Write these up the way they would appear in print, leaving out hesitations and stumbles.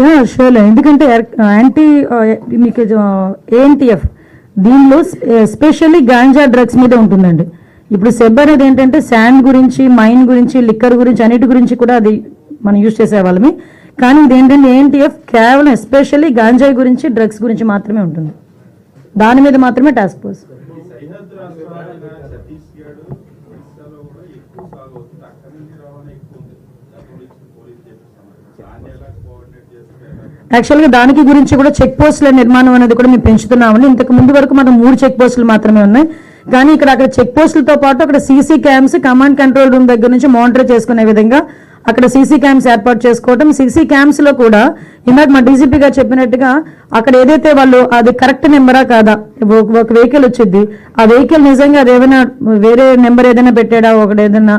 Yeah sure. ఎందుకంటే anti మీకు ANTF దీనిలో ఎస్పెషల్లీ గాంజా డ్రగ్స్ మీద ఉంటుందండి. ఇప్పుడు సెబ్ అనేది ఏంటంటే శాండ్ గురించి, మైన్ గురించి, లిక్కర్ గురించి, అన్నిటి గురించి కూడా అది మనం యూజ్ చేసేవాళ్ళమి. కానీ ఇది ఏంటంటే ఏఎన్టీఎఫ్ కేవలం ఎస్పెషల్లీ గాంజాయి గురించి, డ్రగ్స్ గురించి మాత్రమే ఉంటుంది. దాని మీద మాత్రమే టాస్క్ ఫోర్స్. యాక్చువల్గా దానికి గురించి కూడా చెక్ పోస్టుల నిర్మాణం అనేది కూడా మేము పెంచుతున్నామండి. ఇంతకు ముందు వరకు మనం 3 చెక్ పోస్టులు మాత్రమే ఉన్నాయి. కానీ అక్కడ చెక్ పోస్టులతో పాటు అక్కడ CC cams, command control room దగ్గర నుంచి మానిటర్ చేసుకునే విధంగా అక్కడ సీసీ క్యామ్స్ ఏర్పాటు చేసుకోవడం. సీసీ క్యామ్స్ లో కూడా ఇందాక మా డీజీపీ గారు చెప్పినట్టుగా అక్కడ ఏదైతే వాళ్ళు అది కరెక్ట్ నెంబరా కాదా, ఒక వెహికల్ వచ్చింది, ఆ వెహికల్ నిజంగా అది ఏదైనా వేరే నెంబర్ ఏదైనా పెట్టాడా, ఒకటి ఏదైనా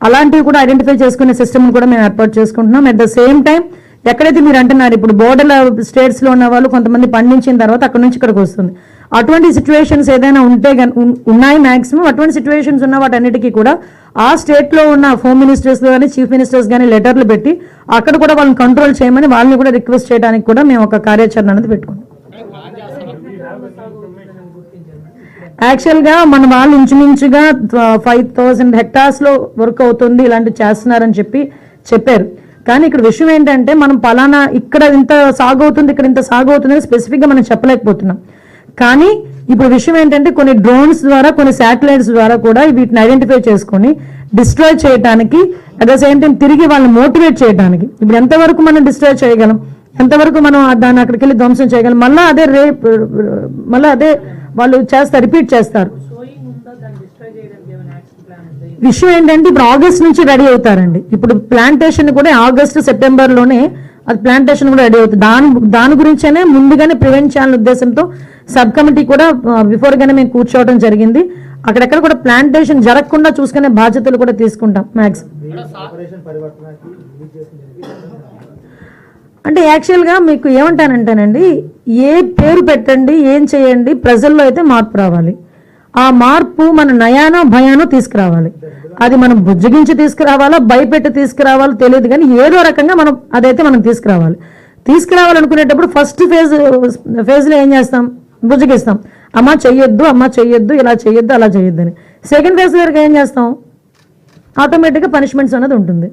అలాంటివి కూడా ఐడెంటిఫై చేసుకునే సిస్టమ్ కూడా మేము ఏర్పాటు చేసుకుంటున్నాం. అట్ ద సేమ్ టైం ఎక్కడైతే మీరు అంటున్నారు ఇప్పుడు బోర్డర్ స్టేట్స్ లో ఉన్న వాళ్ళు కొంతమంది పండించిన తర్వాత అక్కడ నుంచి ఇక్కడికి వస్తుంది, అటువంటి సిచ్యువేషన్స్ ఏదైనా ఉంటే ఉన్నాయి మాక్సిమం. అటువంటి సిచ్యువేషన్స్ ఉన్న వాటన్నిటికీ కూడా ఆ స్టేట్ లో ఉన్న హోమ్ మినిస్టర్స్ కానీ, చీఫ్ మినిస్టర్స్ కానీ లెటర్లు పెట్టి అక్కడ కూడా వాళ్ళని కంట్రోల్ చేయమని వాళ్ళని కూడా రిక్వెస్ట్ చేయడానికి కూడా మేము ఒక కార్యాచరణ అనేది పెట్టుకున్నాం. యాక్చువల్గా మన వాళ్ళు ఇంచుమించుగా 5000 hectares లో వర్క్ అవుతుంది, ఇలాంటివి చేస్తున్నారని చెప్పారు. కానీ ఇక్కడ విషయం ఏంటంటే మనం పలానా ఇక్కడ ఇంత సాగు అవుతుంది, ఇక్కడ ఇంత సాగు అవుతుంది స్పెసిఫిక్గా మనం చెప్పలేకపోతున్నాం. కానీ ఇప్పుడు విషయం ఏంటంటే కొన్ని డ్రోన్స్ ద్వారా, కొన్ని శాటిలైట్స్ ద్వారా కూడా వీటిని ఐడెంటిఫై చేసుకొని డిస్ట్రాయ్ చేయడానికి, అట్ ద సేమ్ టైం తిరిగి వాళ్ళని మోటివేట్ చేయడానికి ఇప్పుడు ఎంతవరకు మనం డిస్ట్రాయ్ చేయగలం, ఎంతవరకు మనం దాన్ని అక్కడికి వెళ్ళి ధ్వంసం చేయగలం, మళ్ళీ అదే వాళ్ళు చేస్తారు, రిపీట్ చేస్తారు. విషయం ఏంటంటే ఇప్పుడు ఆగస్ట్ నుంచి రెడీ అవుతారండి. ఇప్పుడు ప్లాంటేషన్ కూడా ఆగస్టు, సెప్టెంబర్లోనే అది ప్లాంటేషన్ కూడా రెడీ అవుతుంది. దాని గురించేనే ముందుగానే ప్రివెంట్ చేయాలనే ఉద్దేశంతో సబ్ కమిటీ కూడా బిఫోర్ గానే మేము కూర్చోవడం జరిగింది. అక్కడెక్కడ కూడా ప్లాంటేషన్ జరగకుండా చూసుకునే బాధ్యతలు కూడా తీసుకుంటాం మ్యాక్సిమం. అంటే యాక్చువల్గా మీకు ఏమంటానంటేనండి, ఏ పేరు పెట్టండి, ఏం చేయండి, ప్రజల్లో అయితే మార్పు రావాలి. ఆ మార్పు మన నయానో భయానో తీసుకురావాలి. అది మనం బుజ్జగించి తీసుకురావాలా, భయపెట్టి తీసుకురావాలో తెలియదు, కానీ ఏదో రకంగా అదైతే మనం తీసుకురావాలనుకునేటప్పుడు ఫస్ట్ ఫేజ్లో ఏం చేస్తాం, బుజ్జగిస్తాం, అమ్మ చెయ్యొద్దు, ఇలా చెయ్యొద్దు, అలా చెయ్యొద్దు అని. సెకండ్ ఫేజ్ వరకు ఏం చేస్తాం, ఆటోమేటిక్గా పనిష్మెంట్స్ అనేది ఉంటుంది.